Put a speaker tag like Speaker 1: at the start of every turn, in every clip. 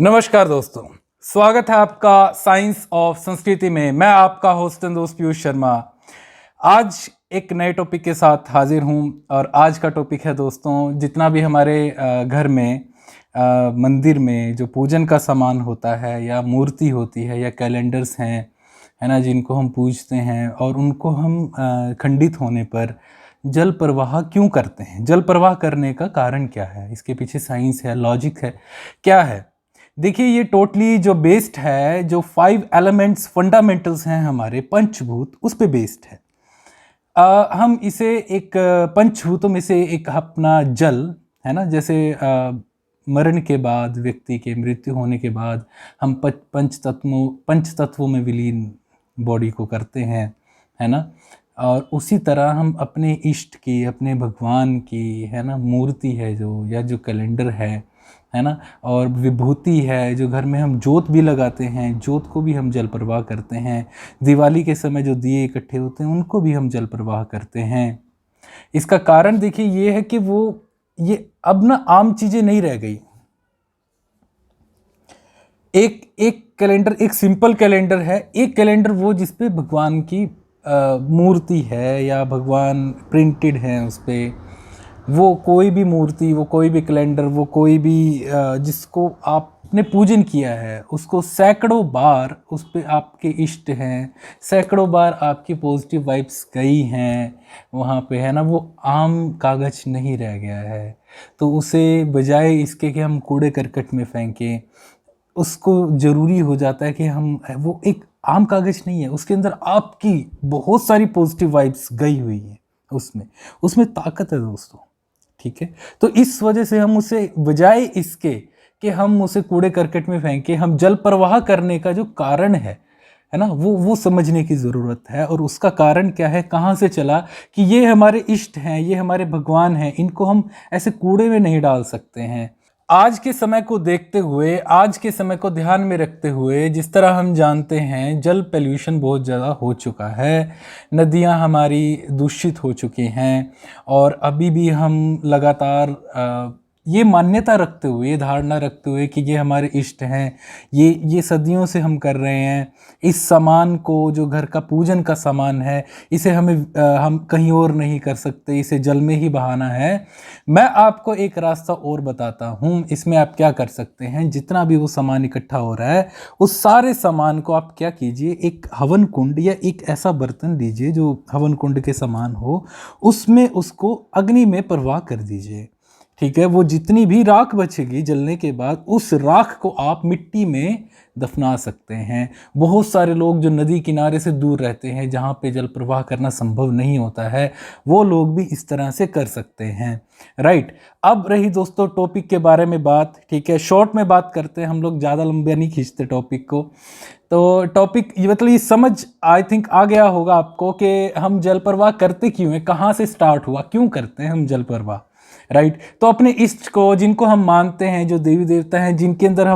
Speaker 1: नमस्कार दोस्तों, स्वागत है आपका साइंस ऑफ संस्कृति में। मैं आपका होस्ट एंड दोस्त पीयूष शर्मा आज एक नए टॉपिक के साथ हाजिर हूं। और आज का टॉपिक है दोस्तों, जितना भी हमारे घर में मंदिर में जो पूजन का सामान होता है या मूर्ति होती है या कैलेंडर्स हैं, है ना, जिनको हम पूजते हैं और उनको हम खंडित होने पर जल प्रवाह क्यों करते हैं, जल प्रवाह करने का कारण क्या है, इसके पीछे साइंस है, लॉजिक है, क्या है। देखिए, ये टोटली जो बेस्ड है, जो 5 एलिमेंट्स फंडामेंटल्स हैं हमारे पंचभूत, उस पे बेस्ड है। हम इसे एक पंचभूतों में से एक अपना जल है ना, जैसे मरण के बाद, व्यक्ति के मृत्यु होने के बाद हम पंच तत्वों में विलीन बॉडी को करते हैं, है ना। और उसी तरह हम अपने इष्ट की, अपने भगवान की, है ना, मूर्ति है जो, या जो कैलेंडर है ना, और विभूति है जो घर में हम जोत भी लगाते हैं, जोत को भी हम जल प्रवाह करते हैं। दिवाली के समय जो दिए इकट्ठे होते हैं उनको भी हम जल प्रवाह करते हैं। इसका कारण देखिए ये है कि ये अब ना आम चीजें नहीं रह गई। एक कैलेंडर, एक सिंपल कैलेंडर है, एक कैलेंडर वो जिसपे भगवान की मूर्ति है या भगवान प्रिंटेड है उस पर। वो कोई भी मूर्ति, वो कोई भी कैलेंडर, वो कोई भी जिसको आपने पूजन किया है, उसको सैकड़ों बार उस पर आपके इष्ट हैं, सैकड़ों बार आपकी पॉजिटिव वाइब्स गई हैं वहाँ पे, है ना। वो आम कागज नहीं रह गया है। तो उसे बजाय इसके कि हम कूड़े करकट में फेंकें, उसको ज़रूरी हो जाता है कि हम, वो एक आम कागज नहीं है, उसके अंदर आपकी बहुत सारी पॉजिटिव वाइब्स गई हुई है, उसमें ताकत है दोस्तों, ठीक है। तो इस वजह से हम उसे, बजाय इसके कि हम उसे कूड़े करकट में फेंके, हम जल प्रवाह करने का जो कारण है ना, वो समझने की ज़रूरत है। और उसका कारण क्या है, कहाँ से चला, कि ये हमारे इष्ट हैं, ये हमारे भगवान हैं, इनको हम ऐसे कूड़े में नहीं डाल सकते हैं। आज के समय को देखते हुए, आज के समय को ध्यान में रखते हुए, जिस तरह हम जानते हैं जल पोल्यूशन बहुत ज़्यादा हो चुका है, नदियां हमारी दूषित हो चुकी हैं, और अभी भी हम लगातार ये मान्यता रखते हुए, ये धारणा रखते हुए कि ये हमारे इष्ट हैं, ये सदियों से हम कर रहे हैं, इस सामान को, जो घर का पूजन का सामान है, इसे हम कहीं और नहीं कर सकते, इसे जल में ही बहाना है। मैं आपको एक रास्ता और बताता हूँ। इसमें आप क्या कर सकते हैं, जितना भी वो सामान इकट्ठा हो रहा है, उस सारे सामान को आप क्या कीजिए, एक हवन कुंड या एक ऐसा बर्तन लीजिए जो हवन कुंड के समान हो, उसमें उसको अग्नि में प्रवाह कर दीजिए, ठीक है। वो जितनी भी राख बचेगी जलने के बाद, उस राख को आप मिट्टी में दफना सकते हैं। बहुत सारे लोग जो नदी किनारे से दूर रहते हैं, जहाँ पे जल प्रवाह करना संभव नहीं होता है, वो लोग भी इस तरह से कर सकते हैं, राइट। अब रही दोस्तों टॉपिक के बारे में बात, ठीक है, शॉर्ट में बात करते हैं, हम लोग ज़्यादा लंबा नहीं खींचते टॉपिक को। तो टॉपिक ये, मतलब ये समझ आई थिंक आ गया होगा आपको कि हम जल प्रवाह करते क्यों हैं, कहाँ से स्टार्ट हुआ, क्यों करते हैं हम जल प्रवाह, राइट। तो अपने इष्ट को, जिनको हम मानते हैं, जो देवी देवता हैं, जिनके अंदर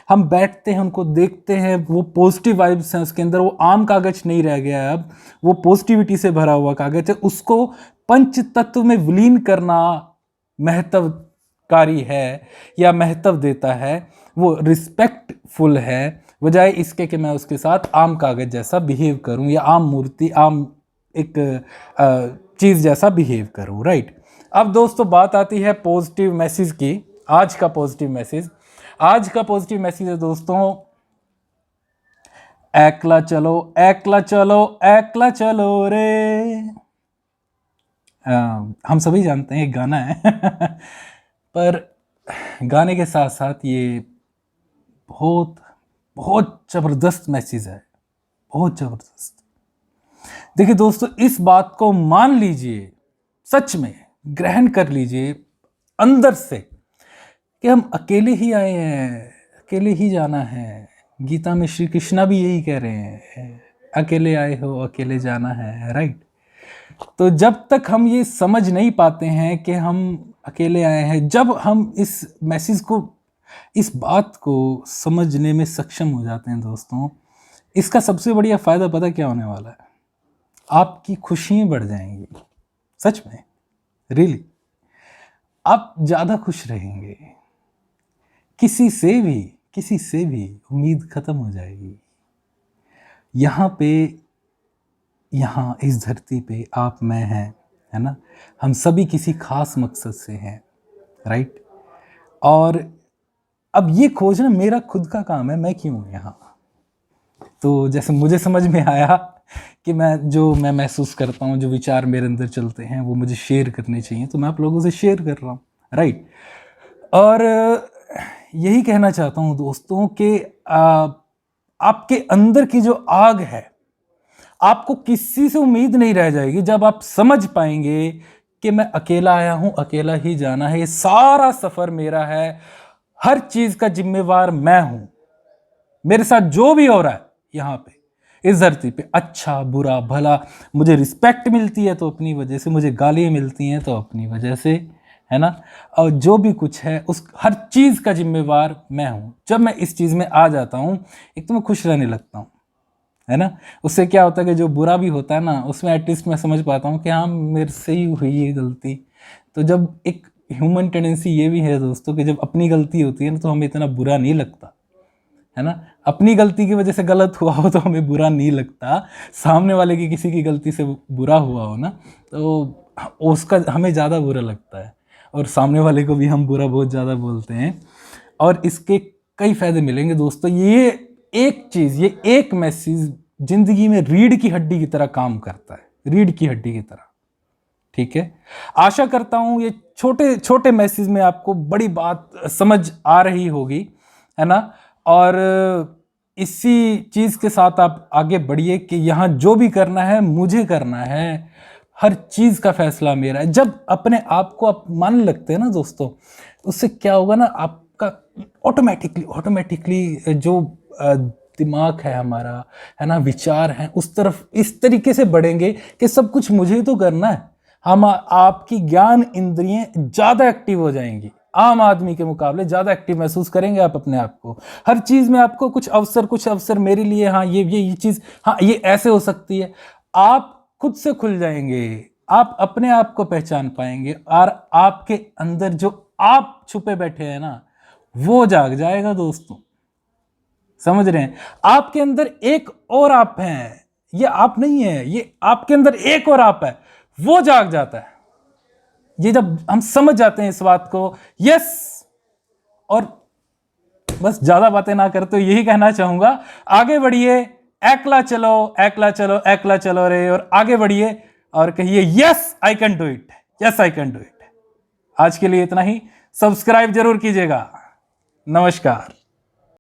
Speaker 1: हम बैठते हैं, उनको देखते हैं, वो पॉजिटिव वाइब्स हैं उसके अंदर, वो आम कागज नहीं रह गया है, अब वो पॉजिटिविटी से भरा हुआ कागज है, उसको पंच तत्व में विलीन करना महत्वकारी है या महत्व देता है, वो रिस्पेक्टफुल है, बजाय इसके कि मैं उसके साथ आम कागज जैसा बिहेव करूं या आम मूर्ति, आम एक चीज़ जैसा बिहेव करूं, राइट। अब दोस्तों बात आती है पॉजिटिव मैसेज की। आज का पॉजिटिव मैसेज है दोस्तों, एकला चलो, एकला चलो, एकला चलो रे। हम सभी जानते हैं एक गाना है पर गाने के साथ साथ ये बहुत बहुत जबरदस्त मैसेज है, बहुत जबरदस्त। देखिए दोस्तों, इस बात को मान लीजिए, सच में ग्रहण कर लीजिए अंदर से, कि हम अकेले ही आए हैं, अकेले ही जाना है। गीता में श्री कृष्णा भी यही कह रहे हैं, अकेले आए हो अकेले जाना है, राइट। तो जब तक हम ये समझ नहीं पाते हैं कि हम अकेले आए हैं, जब हम इस मैसेज को, इस बात को समझने में सक्षम हो जाते हैं दोस्तों, इसका सबसे बढ़िया फायदा पता क्या होने वाला है, आपकी खुशियां बढ़ जाएंगी। सच में, रियली, आप ज़्यादा खुश रहेंगे। किसी से भी किसी से भी उम्मीद खत्म हो जाएगी। यहाँ पे, यहाँ इस धरती पे आप मैं हैं, है ना, हम सभी किसी खास मकसद से हैं, राइट। और अब ये खोजना मेरा खुद का काम है, मैं क्यों हूँ यहाँ। तो जैसे मुझे समझ में आया कि मैं महसूस करता हूँ, जो विचार मेरे अंदर चलते हैं वो मुझे शेयर करने चाहिए, तो मैं आप लोगों से शेयर कर रहा हूँ, राइट। और यही कहना चाहता हूँ दोस्तों कि आपके अंदर की जो आग है, आपको किसी से उम्मीद नहीं रह जाएगी जब आप समझ पाएंगे कि मैं अकेला आया हूं, अकेला ही जाना है, ये सारा सफर मेरा है, हर चीज का जिम्मेवार मैं हूं। मेरे साथ जो भी हो रहा है यहां पे इस धरती पे, अच्छा बुरा भला, मुझे रिस्पेक्ट मिलती है तो अपनी वजह से, मुझे गालियां मिलती हैं तो अपनी वजह से, है ना। और जो भी कुछ है उस हर चीज का जिम्मेवार मैं हूं। जब मैं इस चीज में आ जाता हूं, एक तो मैं खुश रहने लगता हूं, है ना। उससे क्या होता है कि जो बुरा भी होता है ना, उसमें एटलीस्ट मैं समझ पाता हूँ कि हाँ मेरे से ही हुई ये गलती। तो जब एक ह्यूमन टेंडेंसी ये भी है दोस्तों कि जब अपनी गलती होती है ना तो हमें इतना बुरा नहीं लगता, है ना। अपनी गलती की वजह से गलत हुआ हो तो हमें बुरा नहीं लगता, सामने वाले की किसी की गलती से बुरा हुआ हो ना तो उसका हमें ज़्यादा बुरा लगता है, और सामने वाले को भी हम बुरा बहुत ज़्यादा बोलते हैं। और इसके कई फायदे मिलेंगे दोस्तों। ये एक चीज़, ये एक मैसेज जिंदगी में रीढ़ की हड्डी की तरह काम करता है, रीढ़ की हड्डी की तरह, ठीक है। आशा करता हूं ये छोटे छोटे मैसेज में आपको बड़ी बात समझ आ रही होगी, है ना। और इसी चीज के साथ आप आगे बढ़िए कि यहाँ जो भी करना है मुझे करना है, हर चीज का फैसला मेरा है। जब अपने आप को आप मानने लगते हैं ना दोस्तों, उससे क्या होगा ना, आपका ऑटोमेटिकली जो दिमाग है हमारा, है ना, विचार हैं उस तरफ इस तरीके से बढ़ेंगे कि सब कुछ मुझे ही तो करना है। हम आपकी ज्ञान इंद्रियां ज्यादा एक्टिव हो जाएंगी, आम आदमी के मुकाबले ज्यादा एक्टिव महसूस करेंगे आप अपने आप को। हर चीज में आपको कुछ अवसर मेरे लिए, हाँ ये चीज, हाँ ये ऐसे हो सकती है, आप खुद से खुल जाएंगे, आप अपने आप को पहचान पाएंगे, और आपके अंदर जो आप छुपे बैठे हैं ना वो जाग जाएगा दोस्तों, समझ रहे हैं। आपके अंदर एक और आप हैं, ये आप नहीं है, ये आपके अंदर एक और आप है, वो जाग जाता है। ये जब हम समझ जाते हैं इस बात को, यस। और बस ज्यादा बातें ना करते यही कहना चाहूंगा, आगे बढ़िए, एकला चलो एकला चलो एकला चलो रे, और आगे बढ़िए और कहिए yes I can do it, yes I can do it. आज के लिए इतना ही, सब्सक्राइब जरूर कीजिएगा। नमस्कार।